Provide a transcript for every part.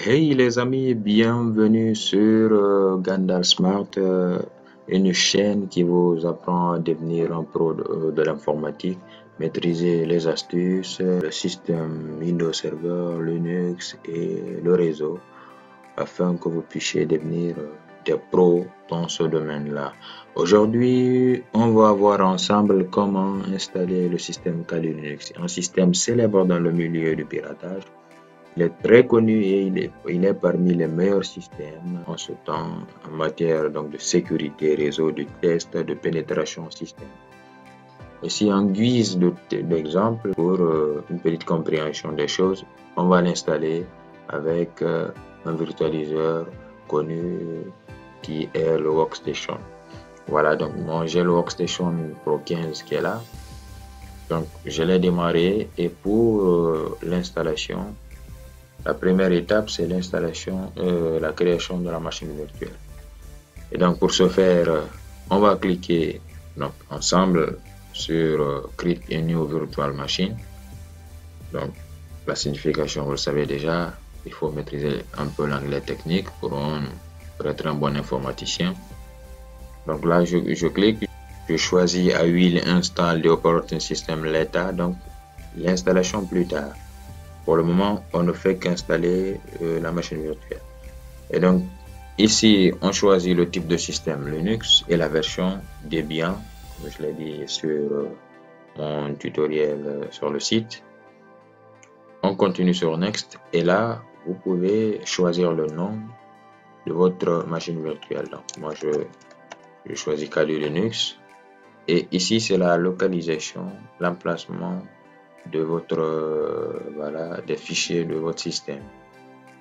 Hey les amis, bienvenue sur Gandalf Smart, une chaîne qui vous apprend à devenir un pro de l'informatique, maîtriser les astuces, le système Windows Server, Linux et le réseau, afin que vous puissiez devenir des pros dans ce domaine-là. Aujourd'hui, on va voir ensemble comment installer le système Kali Linux, un système célèbre dans le milieu du piratage. Il est très connu et il est parmi les meilleurs systèmes en ce temps en matière donc, de sécurité réseau, de test, de pénétration système. Ici, en guise d'exemple, pour une petite compréhension des choses, on va l'installer avec un virtualiseur connu qui est le Workstation. Voilà, donc moi j'ai le Workstation Pro 15 qui est là. Donc je l'ai démarré et pour l'installation, la première étape, c'est l'installation, la création de la machine virtuelle. Et donc, pour ce faire, on va cliquer donc, ensemble sur Create a New Virtual Machine. Donc, la signification, vous le savez déjà, il faut maîtriser un peu l'anglais technique pour être un bon informaticien. Donc là, je clique, je choisis I will install the operating system later, donc l'installation plus tard. Pour le moment, on ne fait qu'installer la machine virtuelle. Et donc, ici, on choisit le type de système Linux et la version Debian, comme je l'ai dit sur mon tutoriel sur le site. On continue sur Next et là, vous pouvez choisir le nom de votre machine virtuelle. Donc, moi, je choisis Kali Linux. Et ici, c'est la localisation, l'emplacement de votre des fichiers de votre système.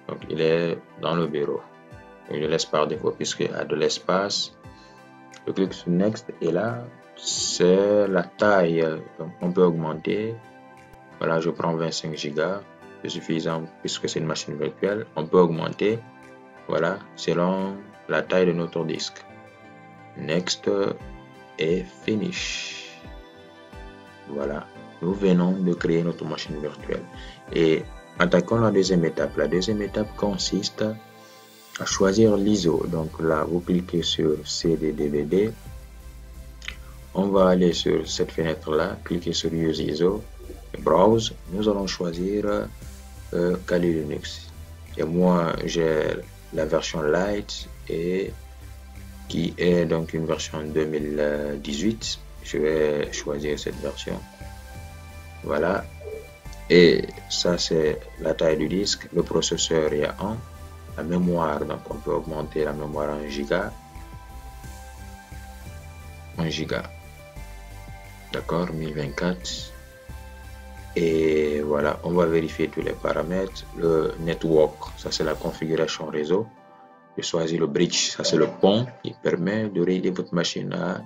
Donc il est dans le bureau. Je le laisse par défaut puisqu'il y a de l'espace. Je clique sur Next et là c'est la taille. Donc on peut augmenter. Voilà, je prends 25 Go, c'est suffisant puisque c'est une machine virtuelle. On peut augmenter. Voilà, selon la taille de notre disque. Next et Finish. Voilà. Nous venons de créer notre machine virtuelle. Et attaquons la deuxième étape. La deuxième étape consiste à choisir l'ISO. Donc là, vous cliquez sur CD/DVD. On va aller sur cette fenêtre-là, cliquer sur Use ISO, Browse. Nous allons choisir Kali Linux. Et moi, j'ai la version Lite et qui est donc une version 2018. Je vais choisir cette version. Voilà, et ça c'est la taille du disque, le processeur est à 1, la mémoire, donc on peut augmenter la mémoire en giga, d'accord, 1024, et voilà, on va vérifier tous les paramètres. Le network, ça c'est la configuration réseau. Je choisis le bridge, ça c'est le pont qui permet de relier votre machine à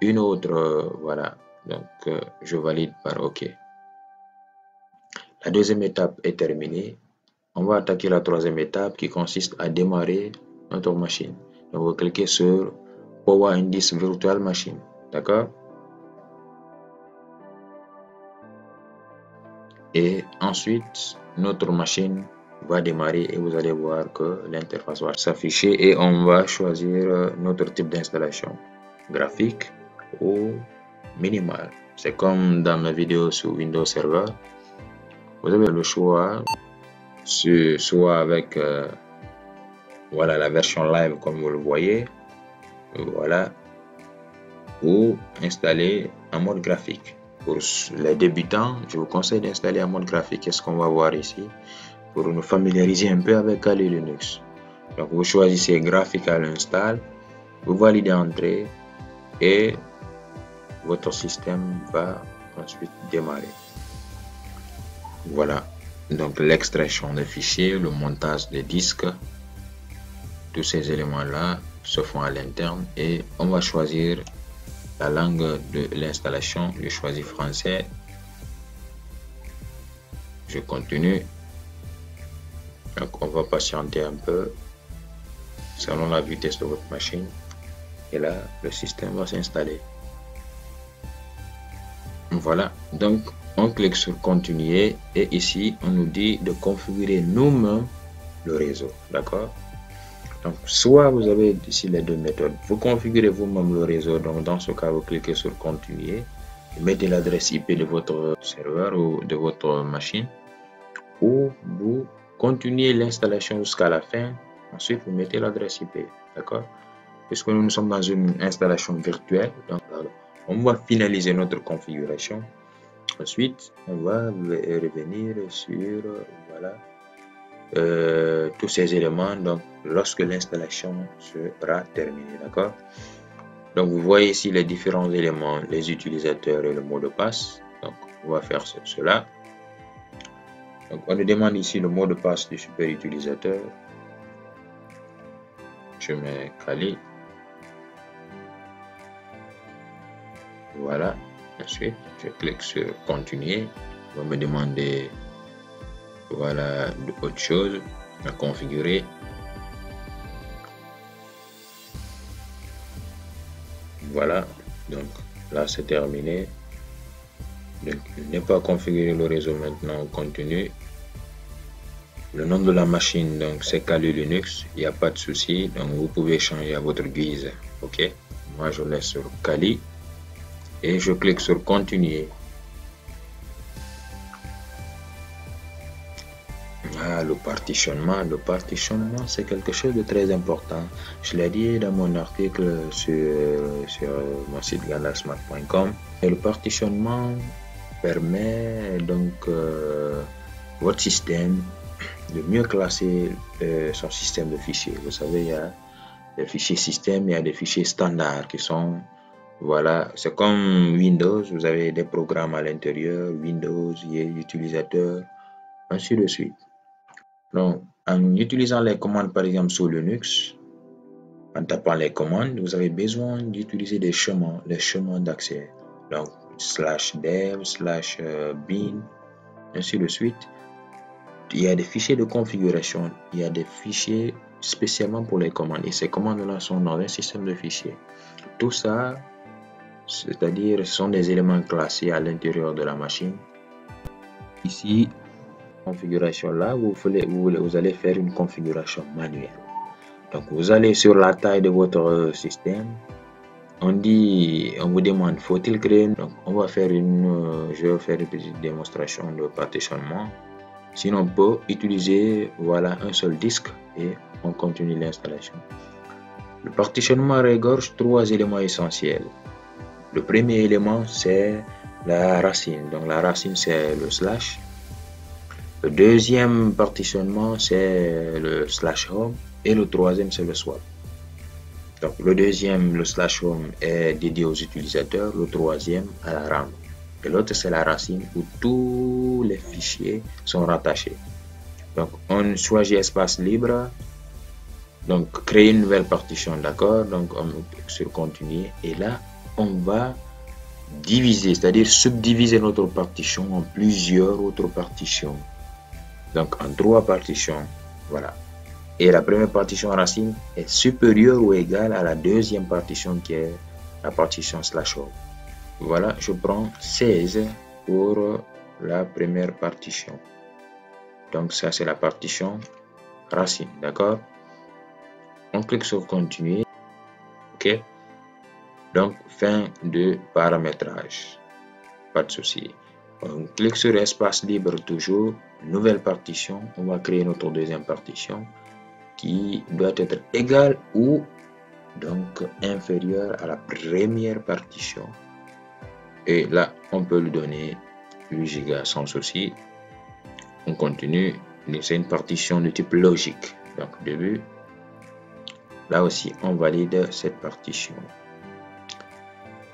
une autre, voilà, donc je valide par OK. La deuxième étape est terminée. On va attaquer la troisième étape qui consiste à démarrer notre machine. Donc, on va cliquer sur Power in this Virtual Machine. D'accord? Et ensuite, notre machine va démarrer et vous allez voir que l'interface va s'afficher et on va choisir notre type d'installation, graphique ou minimal. C'est comme dans ma vidéo sur Windows Server. Vous avez le choix, soit avec voilà, la version live comme vous le voyez, voilà, ou installer en mode graphique. Pour les débutants, je vous conseille d'installer en mode graphique. Qu'est-ce qu'on va voir ici pour nous familiariser un peu avec Kali Linux. Donc vous choisissez graphique à l'install, vous validez entrée et votre système va ensuite démarrer. Voilà, donc l'extraction des fichiers, le montage des disques, tous ces éléments-là se font à l'interne et on va choisir la langue de l'installation. Je choisis français, je continue. Donc on va patienter un peu selon la vitesse de votre machine et là le système va s'installer. Voilà, donc on clique sur continuer et ici on nous dit de configurer nous-mêmes le réseau, d'accord? Donc, soit vous avez ici les deux méthodes. Vous configurez vous-même le réseau. Donc, dans ce cas, vous cliquez sur Continuer. Vous mettez l'adresse IP de votre serveur ou de votre machine. Ou vous continuez l'installation jusqu'à la fin. Ensuite, vous mettez l'adresse IP. D'accord? Puisque nous sommes dans une installation virtuelle, donc on va finaliser notre configuration. Ensuite, on va revenir sur voilà, tous ces éléments, donc lorsque l'installation sera terminée, d'accord? Donc vous voyez ici les différents éléments, les utilisateurs et le mot de passe. Donc on va faire cela. Donc on nous demande ici le mot de passe du super utilisateur. Je mets Kali. Voilà. Ensuite, je clique sur Continuer. On va me demander voilà autre chose à configurer. Voilà, donc là c'est terminé. Donc il n'est pas configuré le réseau maintenant, on continue. Le nom de la machine, donc c'est Kali Linux, il n'y a pas de souci, donc vous pouvez changer à votre guise. Ok, moi je laisse sur Kali et je clique sur Continuer. Ah, le partitionnement c'est quelque chose de très important. Je l'ai dit dans mon article sur mon site gandarsmart.com. Et le partitionnement permet donc votre système de mieux classer son système de fichiers. Vous savez, il y a des fichiers système, il y a des fichiers standards qui sont, voilà, c'est comme Windows, vous avez des programmes à l'intérieur, Windows, il y a l'utilisateur, ainsi de suite. Donc, en utilisant les commandes, par exemple, sur Linux, en tapant les commandes, vous avez besoin d'utiliser des chemins, les chemins d'accès. Donc, /dev, /bin, ainsi de suite. Il y a des fichiers de configuration, il y a des fichiers spécialement pour les commandes. Et ces commandes-là sont dans un système de fichiers. Tout ça, c'est-à-dire, ce sont des éléments classés à l'intérieur de la machine. Ici, configuration là, vous allez faire une configuration manuelle. Donc vous allez sur la taille de votre système. On vous demande faut-il créer. Donc on va faire je vais faire une petite démonstration de partitionnement. Sinon on peut utiliser voilà un seul disque et on continue l'installation. Le partitionnement regorge 3 éléments essentiels. Le premier élément c'est la racine. Donc la racine c'est le slash. Le deuxième partitionnement, c'est le /home et le troisième, c'est le swap. Donc, le deuxième, le /home, est dédié aux utilisateurs, le troisième à la RAM. Et l'autre, c'est la racine où tous les fichiers sont rattachés. Donc, on choisit espace libre. Donc, créer une nouvelle partition, d'accord? Donc, on clique sur continuer. Et là, on va diviser, c'est-à-dire subdiviser notre partition en plusieurs autres partitions. Donc en 3 partitions, voilà. Et la première partition racine est supérieure ou égale à la deuxième partition qui est la partition /home. Voilà, je prends 16 pour la première partition. Donc ça c'est la partition racine, d'accord? On clique sur continuer. Ok. Donc fin de paramétrage. Pas de souci. On clique sur espace libre toujours, nouvelle partition, on va créer notre deuxième partition qui doit être égale ou donc inférieure à la première partition. Et là, on peut lui donner 8 Go sans souci. On continue, c'est une partition de type logique. Donc début, là aussi on valide cette partition.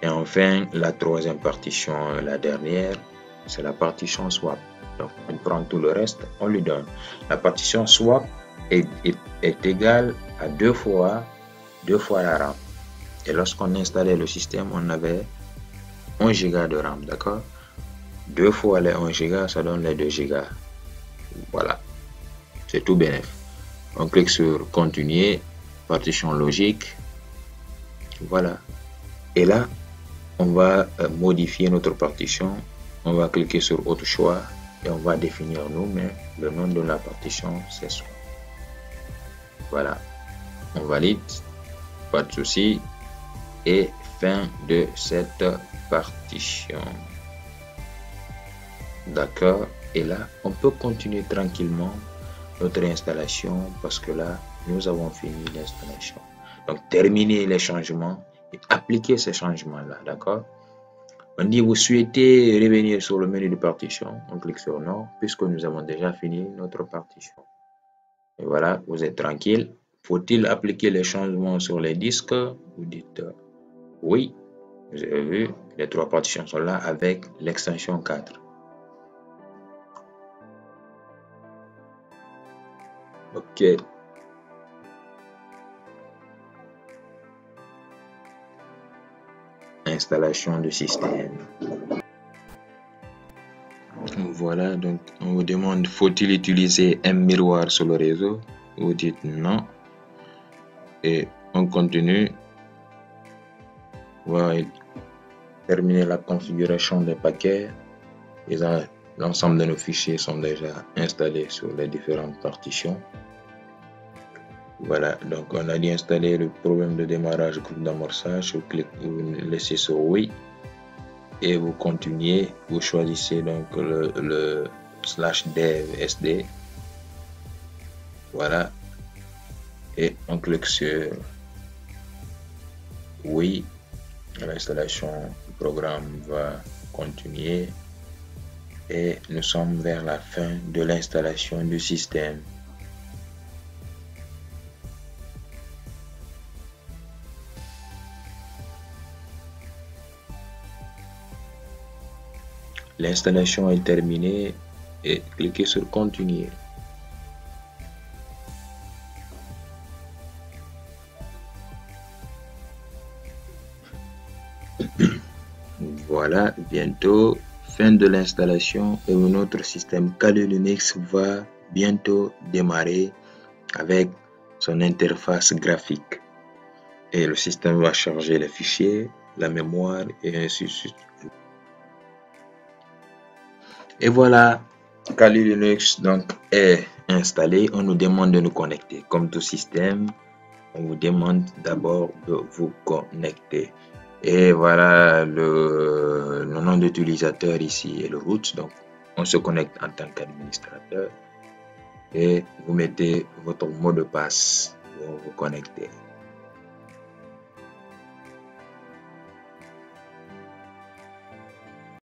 Et enfin, la troisième partition, la dernière, c'est la partition swap. Donc, on prend tout le reste, on lui donne. La partition swap est égale à 2 fois la RAM. Et lorsqu'on installait le système, on avait 1 Go de RAM, d'accord? 2 fois les 1 Go, ça donne les 2 Go. Voilà, c'est tout bénef. On clique sur continuer, partition logique. Voilà. Et là, on va modifier notre partition. On va cliquer sur autre choix et on va définir nous-mêmes le nom de la partition, c'est swap. Voilà, on valide, pas de souci. Et fin de cette partition. D'accord. Et là, on peut continuer tranquillement notre installation parce que là, nous avons fini l'installation. Donc, terminer les changements et appliquer ces changements-là. D'accord. On dit, vous souhaitez revenir sur le menu de partition. On clique sur non, puisque nous avons déjà fini notre partition. Et voilà, vous êtes tranquille. Faut-il appliquer les changements sur les disques? Vous dites oui. Vous avez vu, les 3 partitions sont là avec l'extension 4. OK. Installation de système. Voilà, donc on vous demande, faut-il utiliser un miroir sur le réseau? Vous dites non. Et on continue. Voilà, terminer la configuration des paquets. L'ensemble de nos fichiers sont déjà installés sur les différentes partitions. Voilà, donc on a dit installer le problème de démarrage groupe d'amorçage. Vous laissez sur oui et vous continuez. Vous choisissez donc le /dev sd. Voilà, et on clique sur oui. L'installation du programme va continuer et nous sommes vers la fin de l'installation du système. L'installation est terminée et cliquez sur continuer. Voilà, bientôt fin de l'installation et notre système Kali Linux va bientôt démarrer avec son interface graphique. Et le système va charger les fichiers, la mémoire et ainsi de suite. Et voilà, Kali Linux donc est installé. On nous demande de nous connecter. Comme tout système, on vous demande d'abord de vous connecter. Et voilà le nom d'utilisateur ici est le root. Donc, on se connecte en tant qu'administrateur et vous mettez votre mot de passe pour vous connecter.